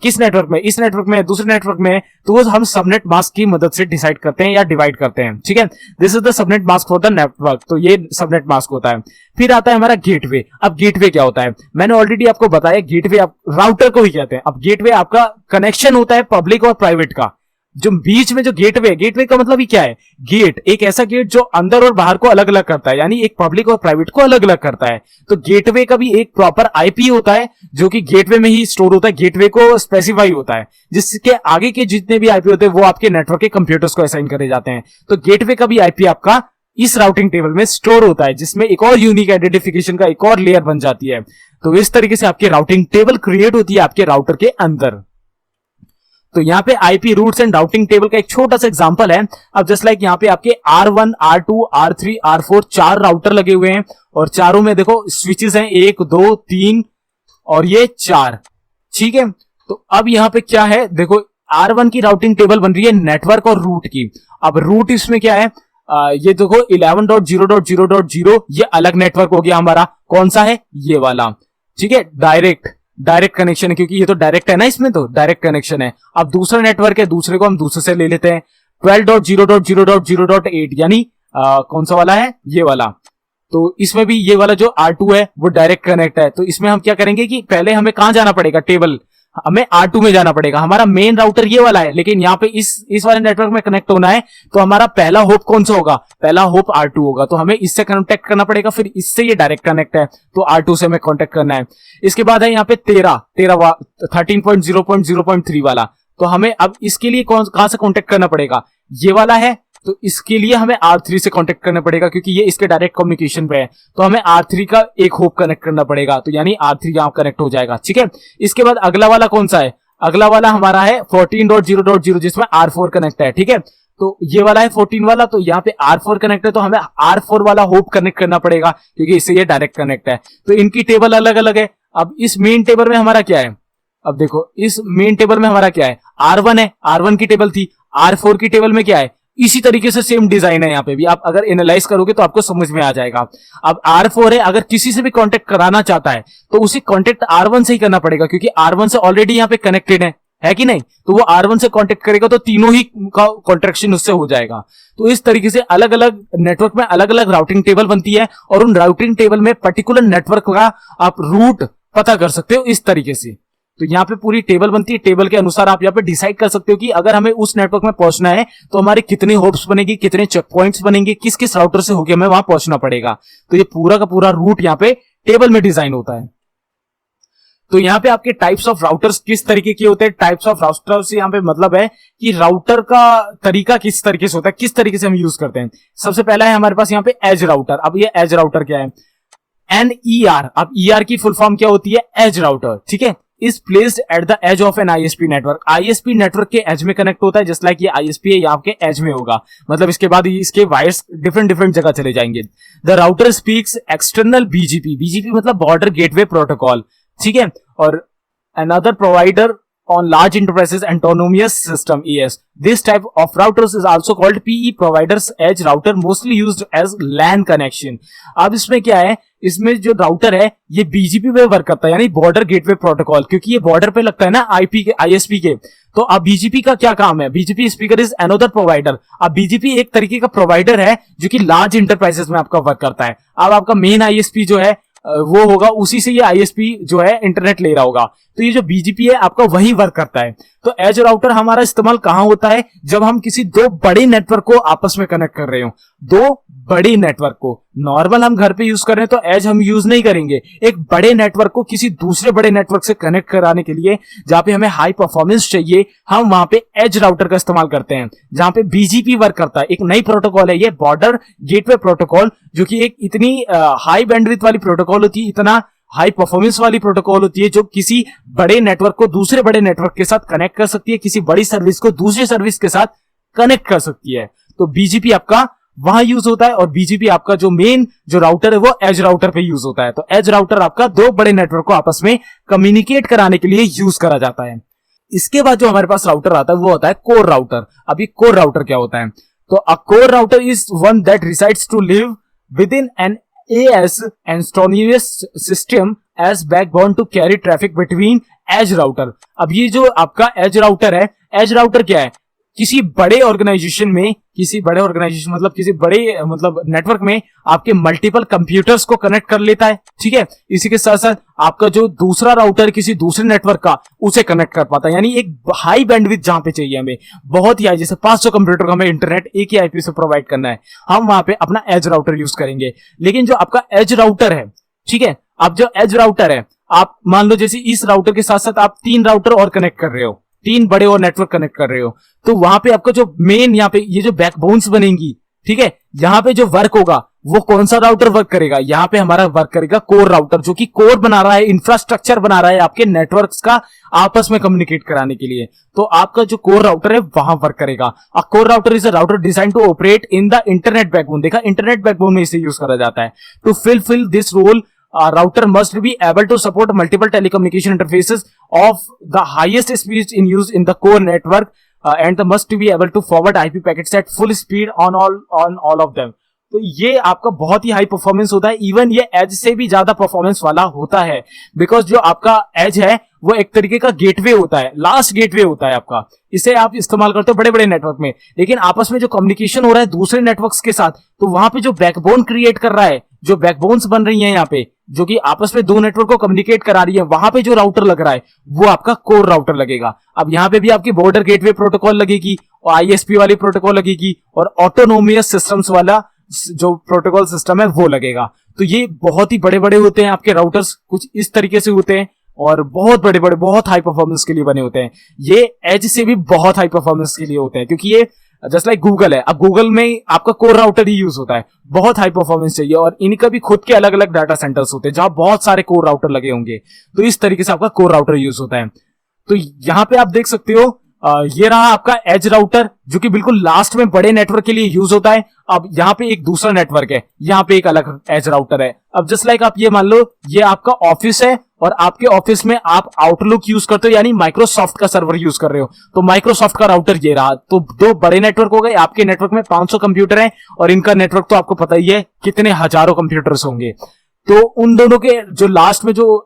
किस नेटवर्क में, इस नेटवर्क में, दूसरे नेटवर्क में, तो वो हम सबनेट मास्क की मदद से डिसाइड करते हैं या डिवाइड करते हैं, ठीक है। This is the subnet mask for the network, तो ये सबनेट मास्क होता है। फिर आता है हमारा गेटवे। अब गेटवे क्या होता है, मैंने ऑलरेडी आपको बताया, गेटवे आप राउटर को ही कहते हैं। अब गेटवे आपका कनेक्शन होता है पब्लिक और प्राइवेट का, जो बीच में जो गेटवे का मतलब ही क्या है, गेट, एक ऐसा गेट जो अंदर और बाहर को अलग अलग करता है, यानी एक पब्लिक और प्राइवेट को अलग अलग करता है। तो गेटवे का भी एक प्रॉपर आईपी होता है जो कि गेटवे में ही स्टोर होता है, गेटवे को स्पेसिफाई होता है, जिसके आगे के जितने भी आईपी होते हैं वो आपके नेटवर्क के कंप्यूटर्स को असाइन करे जाते हैं। तो गेटवे का भी आईपी आपका इस राउटिंग टेबल में स्टोर होता है, जिसमें एक और यूनिक आइडेंटिफिकेशन का एक और लेयर बन जाती है। तो इस तरीके से आपकी राउटिंग टेबल क्रिएट होती है आपके राउटर के अंदर। तो यहाँ पे IP routes and routing table का एक छोटा सा एग्जांपल है। अब जस्ट लाइक यहाँ पे आपके R1, R2, R3, R4 चार राउटर लगे हुए हैं और चारों में देखो स्विचेस हैं, 1, 2, 3 और ये 4, ठीक है। तो अब यहाँ पे क्या है, देखो R1 की राउटिंग टेबल बन रही है नेटवर्क और रूट की। अब रूट इसमें क्या है, ये देखो 11.0.0.0 ये अलग नेटवर्क हो गया हमारा, कौन सा है, ये वाला, ठीक है, डायरेक्ट कनेक्शन है, क्योंकि ये तो डायरेक्ट है ना, इसमें तो डायरेक्ट कनेक्शन है। अब दूसरा नेटवर्क है, दूसरे को हम दूसरे से ले लेते हैं, 12.0.0.0.8 यानी कौन सा वाला है, ये वाला। तो इसमें भी ये वाला जो R2 है वो डायरेक्ट कनेक्ट है। तो इसमें हम क्या करेंगे कि पहले हमें कहां जाना पड़ेगा, टेबल, हमें R2 में जाना पड़ेगा। हमारा मेन राउटर ये वाला है, लेकिन यहाँ पे इस वाले नेटवर्क में कनेक्ट होना है, तो हमारा पहला होप कौन सा होगा, पहला होप R2 होगा, तो हमें इससे कॉन्टेक्ट करना पड़ेगा। फिर इससे ये डायरेक्ट कनेक्ट है, तो R2 से हमें कॉन्टेक्ट करना है। इसके बाद है यहाँ पे 13.0.0.3 वाला, तो हमें अब इसके लिए कहां से कॉन्टेक्ट करना पड़ेगा, ये वाला है, तो इसके लिए हमें R3 से कांटेक्ट करना पड़ेगा, क्योंकि ये इसके डायरेक्ट कम्युनिकेशन पे है। तो हमें R3 का एक होप कनेक्ट करना पड़ेगा, तो यानी R3 यहां कनेक्ट हो जाएगा, ठीक है। इसके बाद अगला वाला कौन सा है, अगला वाला हमारा है 14.0.0 जिसमें R4 कनेक्ट है, ठीक है। तो ये वाला है 14 वाला, तो यहाँ पे R4 कनेक्ट है, तो हमें R4 वाला होप कनेक्ट करना पड़ेगा, क्योंकि इससे ये डायरेक्ट कनेक्ट है। तो इनकी टेबल अलग अलग है। अब इस मेन टेबल में हमारा क्या है, अब देखो इस मेन टेबल में हमारा क्या है, R1 है, R1 की टेबल थी। R4 की टेबल में क्या है, इसी तरीके से सेम डिजाइन है। यहाँ पे भी आप अगर एनालाइज करोगे तो आपको समझ में आ जाएगा। अब R4 है, अगर किसी से भी कांटेक्ट कराना चाहता है तो उसे कांटेक्ट R1 से ही करना पड़ेगा, क्योंकि R1 से ऑलरेडी यहाँ पे कनेक्टेड है कि नहीं, तो वो R1 से कांटेक्ट करेगा तो तीनों ही का कॉन्ट्रैक्शन उससे हो जाएगा। तो इस तरीके से अलग अलग नेटवर्क में अलग अलग राउटिंग टेबल बनती है, और उन राउटिंग टेबल में पर्टिकुलर नेटवर्क का आप रूट पता कर सकते हो इस तरीके से। तो यहाँ पे पूरी टेबल बनती है, टेबल के अनुसार आप यहाँ पे डिसाइड कर सकते हो कि अगर हमें उस नेटवर्क में पहुंचना है तो हमारे कितने होप्स बनेगी, कितने चेक पॉइंट्स बनेंगे, किस किस राउटर से होकर हमें वहां पहुंचना पड़ेगा। तो ये पूरा का पूरा रूट यहाँ पे टेबल में डिजाइन होता है। तो यहाँ पे आपके टाइप्स ऑफ राउटर्स किस तरीके के होते हैं, टाइप्स ऑफ राउटर्स यहाँ पे मतलब है कि राउटर का तरीका किस तरीके से होता है, किस तरीके से हम यूज करते हैं। सबसे पहला है हमारे पास यहाँ पे एज राउटर। अब ये एज राउटर क्या है, NER। अब ER की फुल फॉर्म क्या होती है, एज राउटर, ठीक है। Is placed at the edge of an ISP network. ISP network के एज में कनेक्ट होता है, जस्ट लाइक ये ISP है, यहाँ के एज में होगा, मतलब इसके बाद इसके वायर्स डिफरेंट जगह चले जाएंगे। The router speaks external BGP मतलब बॉर्डर गेटवे प्रोटोकॉल, ठीक है। और another provider on large enterprises autonomous system ES. This type of routers is also called PE providers edge router, mostly used as LAN connection. अब इसमें क्या है, इसमें जो राउटर है ये BGP पे वर्क करता है, यानी बॉर्डर गेटवे प्रोटोकॉल, क्योंकि ये बॉर्डर पे लगता है ना आईपी के ISP के। तो अब BGP का क्या काम है, BGP speaker is another provider. अब BGP एक तरीके का प्रोवाइडर है जो कि लार्ज इंटरप्राइजेस में आपका वर्क करता है। अब आपका मेन ISP जो है वो होगा, उसी से ये ISP जो है इंटरनेट ले रहा होगा। तो ये जो BGP है आपका वही वर्क करता है। तो एज राउटर हमारा इस्तेमाल कहां होता है, जब हम किसी दो बड़े नेटवर्क को आपस में कनेक्ट कर रहे हो, दो बड़े नेटवर्क को। नॉर्मल हम घर पे यूज कर रहे हैं तो एज हम यूज नहीं करेंगे, एक बड़े नेटवर्क को किसी दूसरे बड़े नेटवर्क से कनेक्ट कराने के लिए जहां पे हमें हाई परफॉर्मेंस चाहिए, हम वहां पे एज राउटर का इस्तेमाल करते हैं, जहां पे BGP वर्क करता है। एक नई प्रोटोकॉल है ये, बॉर्डर गेटवे प्रोटोकॉल, जो कि एक इतनी हाई बैंडविड्थ वाली प्रोटोकॉल होती है, इतना हाई परफॉर्मेंस वाली प्रोटोकॉल होती है, जो किसी बड़े नेटवर्क को दूसरे बड़े नेटवर्क के साथ कनेक्ट कर सकती है, किसी बड़ी सर्विस को दूसरी सर्विस के साथ कनेक्ट कर सकती है। तो BGP आपका वहां यूज होता है, और BGP आपका जो मेन जो राउटर है वो एज राउटर पे यूज होता है। तो एज राउटर आपका दो बड़े नेटवर्क को आपस में कम्युनिकेट कराने के लिए यूज करा जाता है। इसके बाद जो हमारे पास राउटर आता है वो होता है कोर राउटर। अभी कोर राउटर क्या होता है, तो a core router is one that resides to live within an AS autonomous system as backbone to carry traffic between edge router। अब ये जो आपका एज राउटर है, एज राउटर क्या है, किसी बड़े ऑर्गेनाइजेशन में, किसी बड़े ऑर्गेनाइजेशन मतलब किसी बड़े नेटवर्क में आपके मल्टीपल कंप्यूटर्स को कनेक्ट कर लेता है, ठीक है। इसी के साथ साथ आपका जो दूसरा राउटर किसी दूसरे नेटवर्क का उसे कनेक्ट कर पाता है, यानी एक हाई बैंडविड्थ जहां पे चाहिए हमें, बहुत ही हाई, जैसे 500 कंप्यूटर को हमें इंटरनेट एक ही IP से प्रोवाइड करना है, हम वहां पे अपना एज राउटर यूज करेंगे। लेकिन जो आपका एज राउटर है, ठीक है, अब जो एज राउटर है, आप मान लो जैसे इस राउटर के साथ साथ आप 3 राउटर और कनेक्ट कर रहे हो, 3 बड़े और नेटवर्क कनेक्ट कर रहे हो, तो वहां पे आपका जो मेन यहाँ पे ये जो बैकबोन्स बनेंगी, ठीक है, यहाँ पे जो वर्क होगा वो कौन सा राउटर वर्क करेगा, यहाँ पे हमारा वर्क करेगा कोर राउटर, जो कि कोर बना रहा है, इंफ्रास्ट्रक्चर बना रहा है आपके नेटवर्क्स का आपस में कम्युनिकेट कराने के लिए। तो आपका जो कोर राउटर है वहां वर्क करेगा। A core router is a router design to operate in the internet backbone. देखा, इंटरनेट बैकबोन में इसे यूज करा जाता है। To fill this role, router must be able to support multiple telecommunication interfaces of the highest speed in use in the core network, and must be able to forward IP packets at full speed on all of them। तो ये आपका बहुत ही high performance होता है, even ये as से भी ज्यादा परफॉर्मेंस वाला होता है, बिकॉज जो आपका एज है वो एक तरीके का गेटवे होता है, लास्ट गेटवे होता है आपका। इसे आप इस्तेमाल करते हो बड़े बड़े नेटवर्क में, लेकिन आपस में जो कम्युनिकेशन हो रहा है दूसरे नेटवर्क्स के साथ, तो वहां पे जो बैकबोन क्रिएट कर रहा है, जो बैकबोन्स बन रही है यहाँ पे, जो कि आपस में दो नेटवर्क को कम्युनिकेट करा रही है, वहां पे जो राउटर लग रहा है वो आपका कोर राउटर लगेगा। अब यहाँ पे भी आपकी बॉर्डर गेटवे प्रोटोकॉल लगेगी, और ISP वाली प्रोटोकॉल लगेगी, और ऑटोनोमियस सिस्टम्स वाला जो प्रोटोकॉल सिस्टम है वो लगेगा। तो ये बहुत ही बड़े बड़े होते हैं आपके राउटर्स, कुछ इस तरीके से होते हैं, और बहुत बड़े बड़े, बहुत हाई परफॉर्मेंस के लिए बने होते हैं। ये एज से भी बहुत हाई परफॉर्मेंस के लिए होते हैं, क्योंकि ये जस्ट लाइक गूगल है, अब गूगल में आपका कोर राउटर ही यूज होता है, बहुत हाई परफॉर्मेंस चाहिए, और इनका भी खुद के अलग अलग डाटा सेंटर्स होते हैं जहां बहुत सारे कोर राउटर लगे होंगे। तो इस तरीके से आपका कोर राउटर यूज होता है। तो यहां पे आप देख सकते हो, ये रहा आपका एज राउटर, जो कि बिल्कुल लास्ट में बड़े नेटवर्क के लिए यूज होता है। अब यहाँ पे एक दूसरा नेटवर्क है, यहाँ पे एक अलग एज राउटर है। अब जस्ट लाइक आप ये मान लो, ये आपका ऑफिस है, और आपके ऑफिस में आप आउटलुक यूज करते हो, यानी माइक्रोसॉफ्ट का सर्वर यूज कर रहे हो, तो माइक्रोसॉफ्ट का राउटर ये रहा। तो दो बड़े नेटवर्क हो गए, आपके नेटवर्क में 500 कंप्यूटर हैं, और इनका नेटवर्क तो आपको पता ही है कितने हजारों कंप्यूटर्स होंगे। तो उन दोनों के जो लास्ट में जो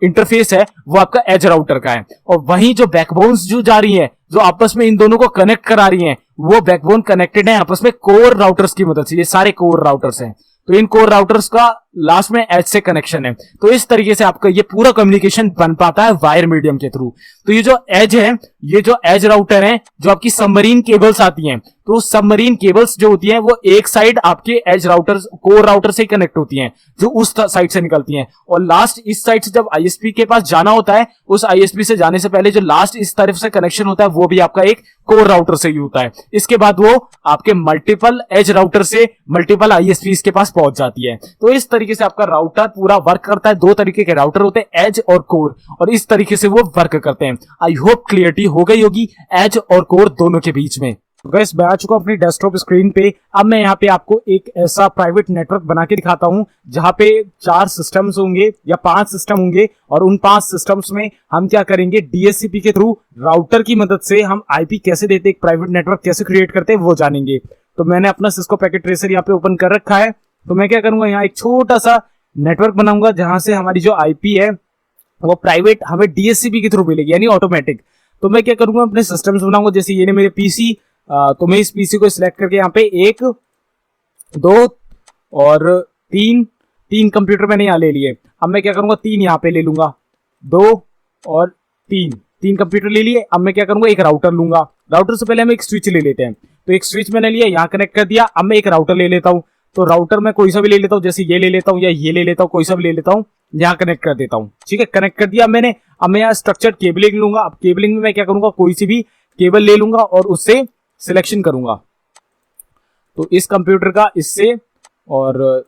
इंटरफेस है वो आपका एज राउटर का है, और वहीं जो बैकबोन्स जो जा रही है, जो आपस में इन दोनों को कनेक्ट करा रही हैं, वो बैकबोन कनेक्टेड है आपस में कोर राउटर्स की मदद से। ये सारे कोर राउटर्स हैं, तो इन कोर राउटर्स का लास्ट में एज से कनेक्शन है। तो इस तरीके से आपका ये पूरा कम्युनिकेशन बन पाता है वायर मीडियम के थ्रू। तो ये जो एज है, ये जो एज राउटर है, जो आपकी सबमरीन केबल्स आती हैं, तो सबमरीन केबल्स जो होती हैं वो एक साइड आपके एज राउटर कोर राउटर से कनेक्ट होती हैं, जो उस साइड से निकलती हैं, और लास्ट इस साइड से जब ISP के पास जाना होता है, उस ISP से जाने से पहले जो लास्ट इस तरफ से कनेक्शन होता है वो भी आपका एक कोर राउटर से ही होता है। इसके बाद वो आपके मल्टीपल एज राउटर से मल्टीपल ISPs के पास पहुंच जाती है। तो इस तरीके से आपका राउटर पूरा वर्क करता है। दो तरीके के राउटर होते हैं, एज और कोर, और इस तरीके से वो वर्क करते हैं। आई होप क्लियरिटी हो गई होगी एज और कोर दोनों के बीच में। तो गाइस मैं आ चुका हूं अपनी डेस्कटॉप स्क्रीन पे। अब मैं यहाँ पे आपको एक ऐसा प्राइवेट नेटवर्क बना के दिखाता हूं जहां पे 4 सिस्टम्स होंगे या 5 सिस्टम होंगे, और उन 5 सिस्टम्स में हम क्या करेंगे, डीएचसीपी के थ्रू राउटर की मदद से हम आईपी कैसे देते, एक प्राइवेट नेटवर्क कैसे क्रिएट करते हैं वो जानेंगे। तो मैंने अपना सिस्को पैकेट ट्रेसर यहाँ पे ओपन कर रखा है। तो मैं क्या करूंगा, यहाँ एक छोटा सा नेटवर्क बनाऊंगा जहां से हमारी जो आईपी है वो प्राइवेट हमें डीएचसीपी के थ्रू मिलेगी, यानी ऑटोमेटिक। तो मैं क्या करूंगा, अपने सिस्टम्स बनाऊंगा, जैसे ये मेरे पीसी। तो मैं इस पीसी को सिलेक्ट करके यहाँ पे 1 2 और 3 कंप्यूटर मैंने यहाँ ले लिए। अब मैं क्या करूंगा, 3 यहाँ पे ले लूंगा, 2 और 3 कंप्यूटर ले लिए। अब मैं क्या करूंगा, एक राउटर लूंगा। राउटर से पहले हम एक स्विच ले लेते हैं। तो एक स्विच मैंने लिया, यहाँ कनेक्ट कर दिया। अब मैं एक राउटर ले लेता हूँ। तो राउटर मैं कोई सा भी ले लेता हूँ, जैसे ये ले लेता हूँ या ये ले लेता हूँ, कोई सा भी ले लेता हूँ, यहाँ कनेक्ट कर देता हूँ। ठीक है, कनेक्ट कर दिया मैंने। अब मैं यहाँ स्ट्रक्चर्ड केबलिंग लूंगा। अब केबलिंग में मैं क्या करूंगा, कोई सी भी केबल ले लूंगा और उससे सिलेक्शन करूंगा। तो इस कंप्यूटर का इससे और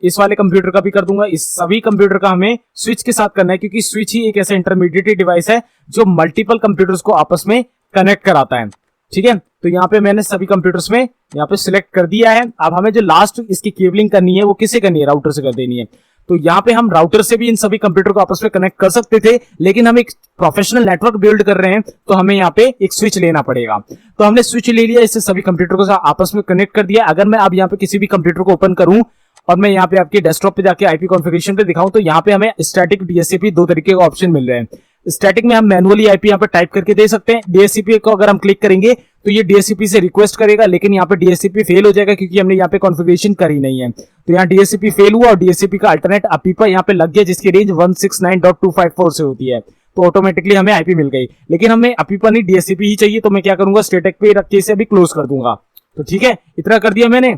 इस वाले कंप्यूटर का भी कर दूंगा। इस सभी कंप्यूटर का हमें स्विच के साथ करना है, क्योंकि स्विच ही एक ऐसा इंटरमीडिएट डिवाइस है जो मल्टीपल कंप्यूटर्स को आपस में कनेक्ट कराता है। ठीक है, तो यहाँ पे मैंने सभी कंप्यूटर्स में यहाँ पे सिलेक्ट कर दिया है। अब हमें जो लास्ट इसकी केबलिंग करनी है वो किससे करनी है, राउटर से कर देनी है। तो यहाँ पे हम राउटर से भी इन सभी कंप्यूटर को आपस में कनेक्ट कर सकते थे, लेकिन हम एक प्रोफेशनल नेटवर्क बिल्ड कर रहे हैं तो हमें यहाँ पे एक स्विच लेना पड़ेगा। तो हमने स्विच ले लिया, इससे सभी कंप्यूटर को आपस में कनेक्ट कर दिया। अगर मैं अब यहाँ पे किसी भी कंप्यूटर को ओपन करूं और मैं यहाँ पे आपके डेस्कटॉप पे जाके आईपी कॉन्फ़िगरेशन पे दिखाऊं, तो यहाँ पे हमें स्टैटिक डीएचसीपी 2 तरीके के ऑप्शन मिल रहे हैं। स्टैटिक में हम मैनुअली आईपी यहाँ पे टाइप करके दे सकते हैं। डीएचसीपी को अगर हम क्लिक करेंगे तो ये डीएचसीपी से रिक्वेस्ट करेगा, लेकिन यहाँ पे डीएचसीपी फेल हो जाएगा क्योंकि हमने यहाँ पे कॉन्फ़िगरेशन करी नहीं है। तो यहाँ डीएचसीपी फेल हुआ और डीएचसीपी का अल्टरनेट अपीपा यहाँ पे लग गया, जिसकी रेंज 169.254 से होती है। तो ऑटोमेटिकली हमें आईपी मिल गई, लेकिन हमें अपीपा नहीं डीएचसीपी ही चाहिए। तो मैं क्या करूंगा, स्टैटिक पे रख के इसे अभी क्लोज कर दूंगा। तो ठीक है, इतना कर दिया मैंने।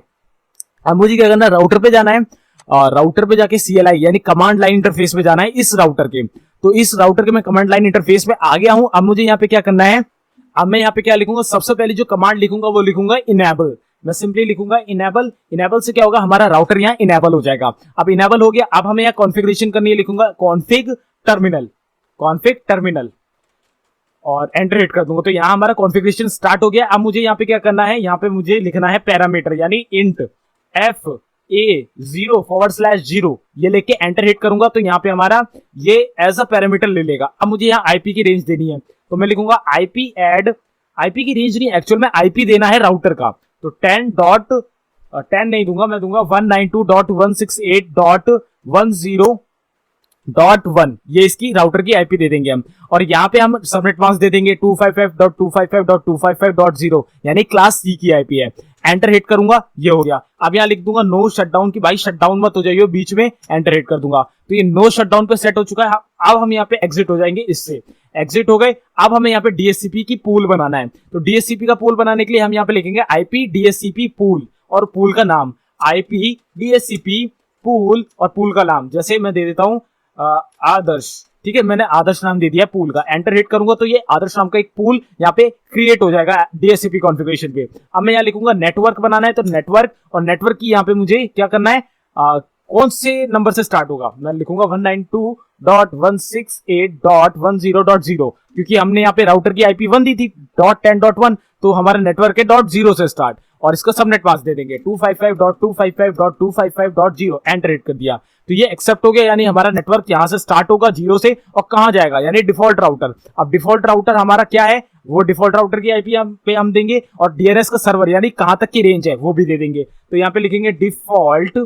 अब मुझे क्या करना है, राउटर पे जाना है और राउटर पे जाके CLI यानी कमांड लाइन इंटरफेस पे जाना है इस राउटर के। तो इस राउटर के मैं कमांड लाइन इंटरफेस पे आ गया हूं। अब मुझे यहाँ पे क्या करना है, अब मैं यहाँ पे क्या लिखूंगा, सबसे पहले जो कमांड लिखूंगा वो लिखूंगा इनेबल। मैं सिंपली लिखूंगा इनेबल। इनेबल से क्या होगा, हमारा राउटर यहाँ इनेबल हो जाएगा। अब इनेबल हो गया। अब हमें यहाँ कॉन्फ़िगरेशन करनी है, लिखूंगा कॉन्फिग टर्मिनल और एंटर हिट कर दूंगा। तो यहाँ हमारा कॉन्फ़िगरेशन स्टार्ट हो गया। अब मुझे यहाँ पे क्या करना है, यहाँ पे मुझे लिखना है पैरामीटर, यानी इंट FA0/0 ये लेके एंटर हिट करूंगा। तो यहाँ पे हमारा ये एज अ पैरामीटर ले लेगा। अब मुझे यहाँ आईपी की रेंज देनी है, तो मैं लिखूंगा आईपी एड। आईपी की रेंज नहीं, एक्चुअल में आईपी देना है राउटर का। तो 10 नहीं दूंगा, मैं दूंगा 192.168.10.1 ये इसकी राउटर की आईपी दे देंगे हम। और यहाँ पे हम सबनेट मास्क दे देंगे 255.255.255.0 यानी क्लास C की आईपी है। एंटर हिट करूंगा, ये हो गया। अब यहाँ लिख दूंगा नो शटडाउन की, भाई शटडाउन मत हो जाइए बीच में। एंटर हिट कर दूंगा, तो ये नो शटडाउन पे सेट हो चुका है। अब हम यहाँ पे एग्जिट हो जाएंगे, इससे एग्जिट हो गए। अब हमें यहाँ पे डीएचसीपी की पूल बनाना है। तो डीएचसीपी का पूल बनाने के लिए हम यहाँ पे लिखेंगे आईपी डीएचसीपी पूल और पूल का नाम आईपी डीएचसीपी पूल और पूल का नाम जैसे मैं दे देता हूं आदर्श। ठीक है, मैंने आदर्श नाम दे दिया पूल का। एंटर हिट करूंगा तो ये आदर्श नाम का एक पूल यहाँ पे क्रिएट हो जाएगा डीएचसीपी कॉन्फ़िगरेशन पे। अब मैं यहाँ लिखूंगा नेटवर्क बनाना है, तो नेटवर्क, और नेटवर्क की यहाँ पे मुझे क्या करना है, कौन से नंबर से स्टार्ट होगा, मैं लिखूंगा 192.168.10.0 क्योंकि हमने यहाँ पे राउटर की आईपी 1 दी थी .10.1, तो हमारा नेटवर्क है .0 से स्टार्ट, और इसका सबनेट मास्क दे देंगे 255.255.255.0। एंटर हिट कर दिया, तो ये एक्सेप्ट हो गया, यानी हमारा नेटवर्क यहाँ से स्टार्ट होगा 0 से और कहाँ जाएगा, यानी डिफॉल्ट राउटर। अब डिफॉल्ट राउटर हमारा क्या है, वो डिफॉल्ट राउटर की आईपी पे हम देंगे, और डीएनएस का सर्वर यानी कहाँ तक की रेंज है वो भी दे देंगे। तो यहाँ पे लिखेंगे डिफॉल्ट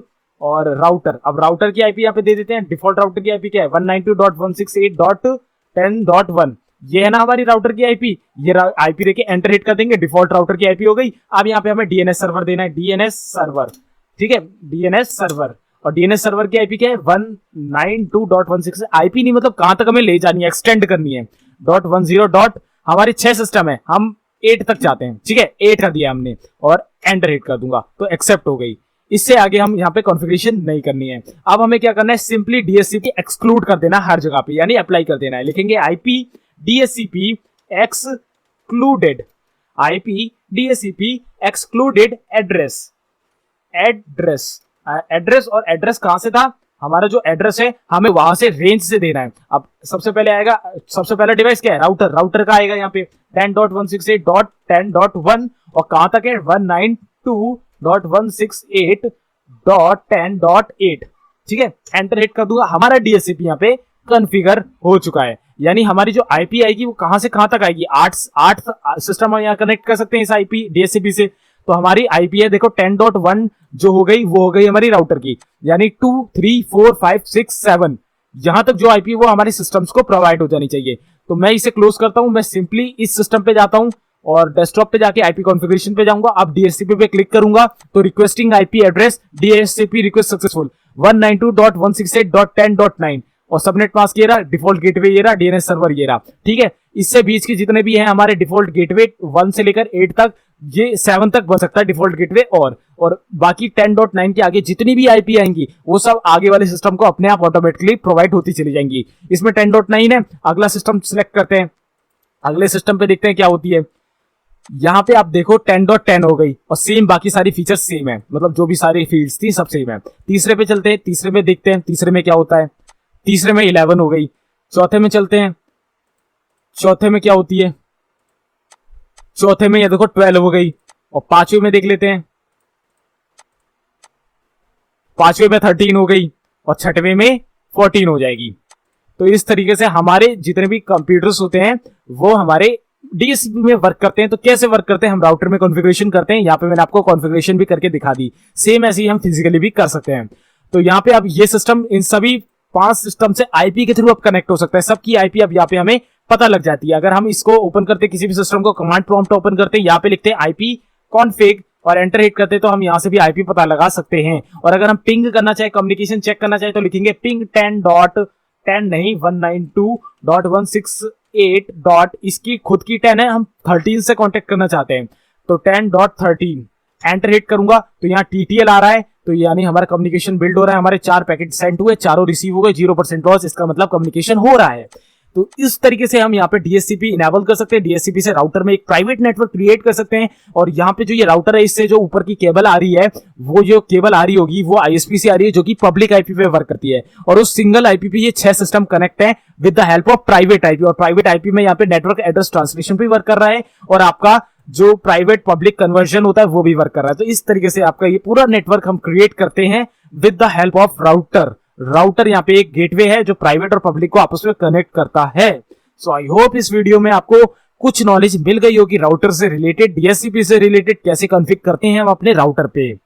और राउटर। अब राउटर की आईपी यहाँ पे दे देते हैं। डिफॉल्ट राउटर की आईपी क्या है, 192.168.10.1 ये है ना हमारी राउटर की आईपी। ये आईपी देके एंटर हिट कर देंगे, डिफॉल्ट राउटर की आईपी हो गई। अब यहाँ पे हमें डीएनएस सर्वर देना है, डीएनएस सर्वर। ठीक है, डीएनएस सर्वर, और डीएनएस सर्वर की आईपी क्या है 192.168। आईपी नहीं मतलब कहां तक हमें ले जानी है, एक्सटेंड करनी है। .10 हमारे 6 सिस्टम है, हम 8 तक जाते हैं। ठीक है, 8 कर दिया हमने और एंटर हिट कर दूंगा तो एक्सेप्ट हो गई। इससे आगे हम यहाँ पे कॉन्फ़िगरेशन नहीं करनी है। अब हमें क्या करना है, सिंपली डीएचसीपी एक्सक्लूड कर देना हर जगह पे, यानी अप्लाई कर देना है। लिखेंगे IP DHCP excluded, IP DHCP excluded address. Address और एड्रेस कहां से था, हमारा जो एड्रेस है हमें वहां से रेंज से देना है। अब सबसे पहले आएगा, सबसे पहला डिवाइस क्या है, राउटर। राउटर का आएगा यहाँ पे 10.168.10.1 और कहां तक है 192.168.10.8। ठीक है, एंटर हिट कर दूंगा, हमारा डीएचसीपी यहाँ पे कॉन्फ़िगर हो चुका है। यानी हमारी जो आईपी आएगी वो कहां से कहां तक आएगी, 8 सिस्टम हम यहाँ कनेक्ट कर सकते हैं इस आईपी डीएचसीपी से। तो हमारी आईपी है देखो 10.1 जो हो गई वो हो गई हमारी राउटर की, यानी 2 3 4 5 6 7 यहां तक जो आईपी वो हमारे सिस्टम्स को प्रोवाइड हो जानी चाहिए। तो मैं इसे क्लोज करता हूं, मैं सिंपली इस सिस्टम पे जाता हूं और डेस्कटॉप पे जाके आईपी कॉन्फ़िगरेशन पे जाऊंगा। अब डीएचसीपी पे क्लिक करूंगा तो requesting IP address DHCP request successful 192.168.10.9 और सबनेट मास्क ये रहा, डिफॉल्ट गेटवे ये रहा, डीएनएस सर्वर ये रहा। ठीक है, इससे बीच के जितने भी हैं हमारे डिफॉल्ट गेटवे 1 से लेकर 8 तक, ये 7 तक बन सकता है डिफॉल्ट गेटवे, और बाकी 10.9 के आगे जितनी भी आईपी आएंगी वो सब आगे वाले सिस्टम को अपने आप ऑटोमेटिकली प्रोवाइड होती चली जाएंगी। इसमें 10.9 है, अगला सिस्टम सिलेक्ट करते हैं, अगले सिस्टम पे देखते हैं क्या होती है। यहाँ पे आप देखो 10.10 हो गई और सेम बाकी सारी फीचर्स सेम है, मतलब जो भी सारी फील्ड्स थी सब सेम है। तीसरे पे चलते हैं, तीसरे में देखते हैं तीसरे में क्या होता है। तीसरे में 11 हो गई। चौथे में चलते हैं, चौथे में क्या होती है, चौथे में ये देखो 12 हो गई। और पांचवे में देख लेते हैं, पांचवे में 13 हो गई और छठवें में 14 हो जाएगी। तो इस तरीके से हमारे जितने भी कंप्यूटर्स होते हैं वो हमारे डीएचसीपी में वर्क करते हैं। तो कैसे वर्क करते हैं, हम राउटर में कॉन्फ़िगरेशन करते हैं, यहाँ पे मैंने आपको कॉन्फ़िगरेशन भी करके दिखा दी, सेम ऐसे ही हम फिजिकली भी कर सकते हैं। तो यहाँ पे अब ये सिस्टम इन सभी 5 सिस्टम से आईपी के थ्रू अब कनेक्ट हो सकता है, सबकी आईपी अब यहाँ पे हमें पता लग जाती है। अगर हम इसको ओपन करते, किसी भी सिस्टम को कमांड प्रॉम्प्ट ओपन करते, यहाँ पे लिखते हैं आईपी कॉन्फिग और एंटर हिट करते तो हम यहाँ से भी आईपी पता लगा सकते हैं। और अगर हम पिंग करना चाहे, कम्युनिकेशन चेक करना चाहे तो लिखेंगे पिंग 10.10 नहीं 192.168. इसकी खुद की 10 है, हम 13 से कॉन्टेक्ट करना चाहते हैं तो 10.13 एंटर हिट करूंगा तो यहाँ टीटीएल आ रहा है, तो यानी हमारा कम्युनिकेशन बिल्ड हो रहा है। हमारे 4 पैकेट सेंड हुए, चारों रिसीव हो गए, 0% लॉस, इसका मतलब कम्युनिकेशन हो रहा है। तो इस तरीके से हम यहाँ पे डीएचसीपी इनेबल कर सकते हैं। डीएचसीपी से राउटर में एक प्राइवेट नेटवर्क क्रिएट कर सकते हैं। और यहाँ पे जो ये राउटर है, इससे जो ऊपर की केबल आ रही है, वो जो केबल आ रही होगी वो आईएसपी से आ रही है, जो कि पब्लिक आईपी पे वर्क करती है। और उस सिंगल आईपी पे ये 6 सिस्टम कनेक्ट है with the help of private IP. और प्राइवेट आईपी में यहाँ पे नेटवर्क एड्रेस ट्रांसलेशन भी वर्क कर रहा है और आपका जो प्राइवेट पब्लिक कन्वर्जन होता है वो भी वर्क कर रहा है। तो इस तरीके से आपका ये पूरा नेटवर्क हम क्रिएट करते हैं with the help of router. Router यहाँ पे एक गेटवे है जो प्राइवेट और पब्लिक को आपस में कनेक्ट करता है। सो आई होप इस वीडियो में आपको कुछ नॉलेज मिल गई होगी राउटर से रिलेटेड, डीएचसीपी से रिलेटेड, कैसे कॉन्फ़िगर करते हैं हम अपने राउटर पे।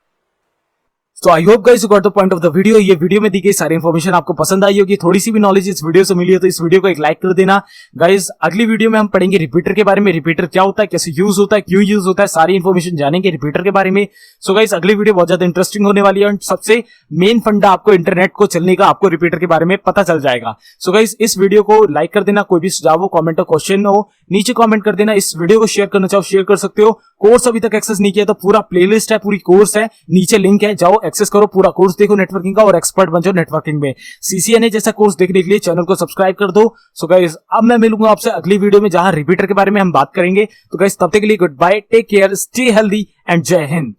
So I hope guys you got the point of the video। ये वीडियो में दी गई सारी इन्फॉर्मेशन आपको पसंद आई होगी, थोड़ी सी भी नॉलेज इस वीडियो से मिली है तो इस वीडियो को एक लाइक कर देना गाइस। अगली वीडियो में हम पढ़ेंगे रिपीटर के बारे में, रिपीटर क्या होता है, कैसे यूज होता है, क्यों यूज होता है, सारी इन्फॉर्मेशन जानेंगे रिपीटर के बारे में। सो गाइस अगली वीडियो बहुत ज्यादा इंटरेस्टिंग होने वाली है और सबसे मेन फंडा आपको इंटरनेट को चलने का आपको रिपीटर के बारे में पता चल जाएगा। सो गाइस इस वीडियो को लाइक कर देना, कोई भी सुझाव हो, कॉमेंट हो, क्वेश्चन हो, नीचे कॉमेंट कर देना। इस वीडियो को शेयर करना चाहो शेयर कर सकते हो। कोर्स अभी तक एक्सेस नहीं किया तो पूरा प्लेलिस्ट है, पूरी कोर्स है, नीचे लिंक है, जाओ एक्सेस करो, पूरा कोर्स देखो नेटवर्किंग का और एक्सपर्ट बन जाओ नेटवर्किंग में। सीसीएनए जैसा कोर्स देखने के लिए चैनल को सब्सक्राइब कर दो। सो गाइस अब मैं मिलूंगा आपसे अगली वीडियो में जहां रिपीटर के बारे में हम बात करेंगे। तो गाइस तब तक के लिए goodbye, take care, stay healthy and जय हिंद।